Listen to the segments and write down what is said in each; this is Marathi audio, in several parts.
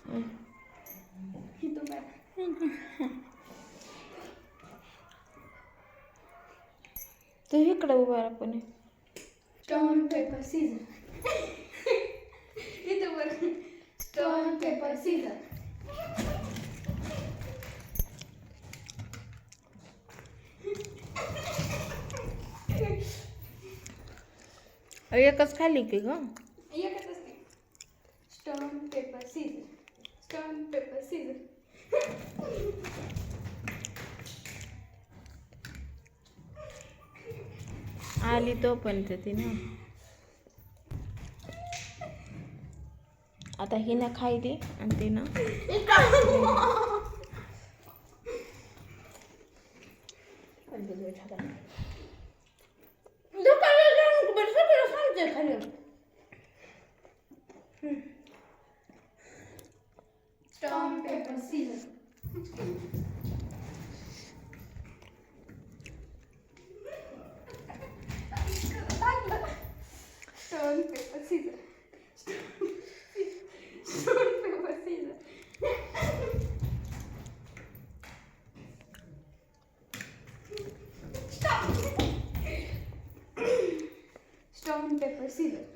इथं काय तू इकडे उभा राहा पण स्टोन पेपर सीझर इथं वर स्टोन पेपर सीझर एकच खाली की ग एकच असते stone paper scissor stone paper scissor आली तो पण तिनं आता हिनं खायली आणि तिनं stone paper scissor stone paper scissor stone paper scissor stone paper scissor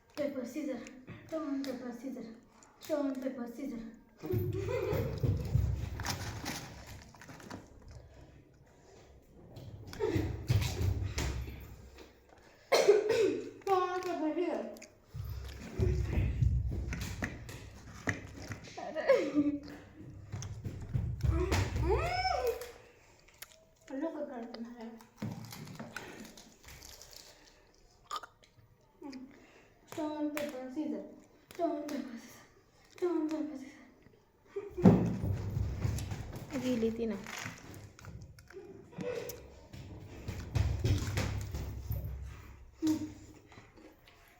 stone paper scissor stone paper scissor stone paper scissor stone paper scissor stone paper stone paper गेली तिनं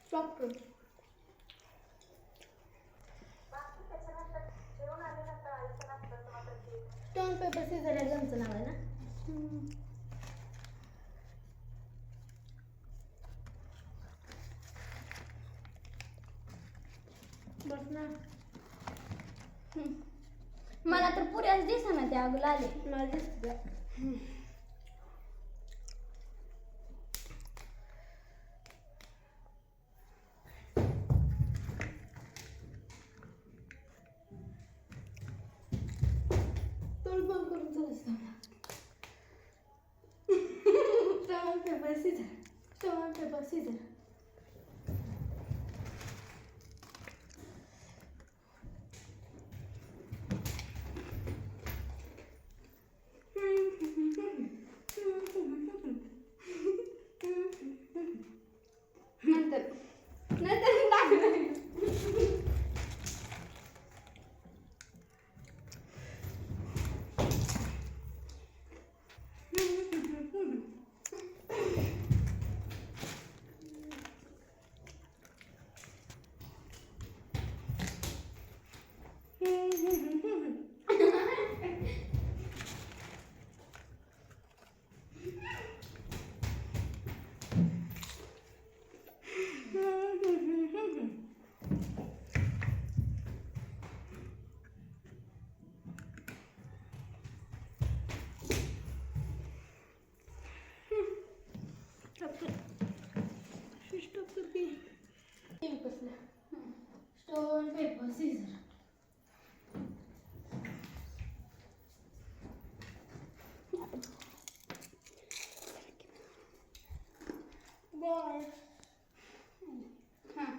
स्टॉप कर स्टोन पेपर सीझर या गेमचं नाव आहे ना बस ना मला तर पुऱ्याच दिसा ना त्या अगं आले मला दिसत तोंड बंद करून चालू stone paper scissor stone paper scissor नंतर लागलं स्टोन पेपर सीझर बॉल हां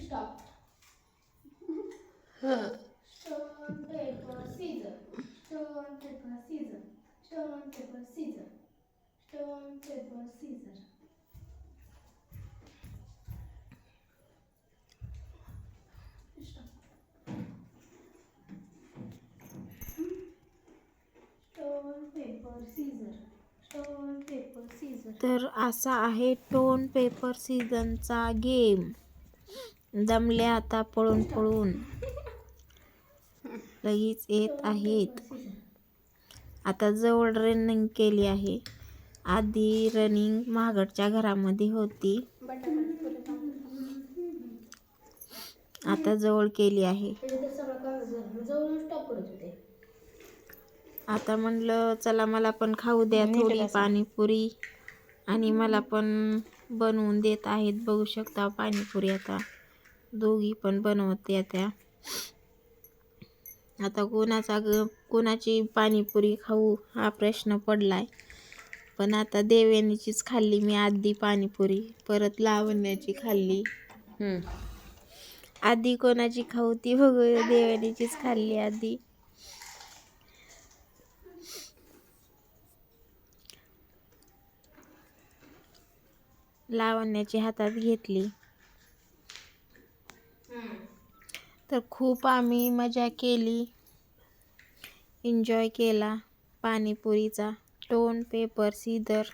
stop stone paper scissor stone paper scissor stone paper scissor stone paper scissor तर असा आहे स्टोन पेपर सीझनचा गेम. दमले आता पळून पळून, लगेच येत आहेत. आता जवळ रनिंग केली आहे. आधी रनिंग महागडच्या घरामध्ये होती, आता जवळ केली आहे. आता म्हणलं चला मला पण खाऊ द्या थोडी पाणीपुरी, आणि मला पण बनवून देत आहेत. बघू शकता पाणीपुरी आता दोघी पण बनवत त्या. आता कोणाची पाणीपुरी खाऊ हा प्रश्न पडलाय. पण आता देवयानीचीच खाल्ली मी आधी पाणीपुरी, परत लावण्याची खाल्ली. आधी कोणाची खाऊ ती बघू. देवयानीचीच खाल्ली आधी. लावण्याची हातात घेतली. तर खूप आम्ही मजा केली, एन्जॉय केला पाणीपुरीचा. स्टोन पेपर सीझर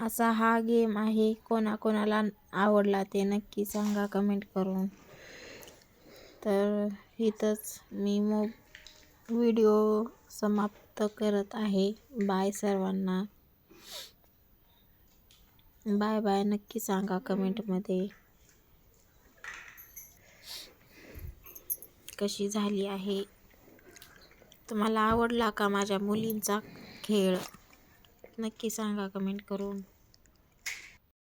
असा हा गेम आहे. कोणाकोणाला आवडला ते नक्की सांगा कमेंट करून. तर इथंच मी व्हिडिओ समाप्त करत आहे. बाय सर्वांना. Bye bye. नक्की सांगा कमेंटमध्ये कशी झाली आहे. तुम्हाला आवडला का माझ्या मुलींचा खेळ? नक्की सांगा कमेंट करून.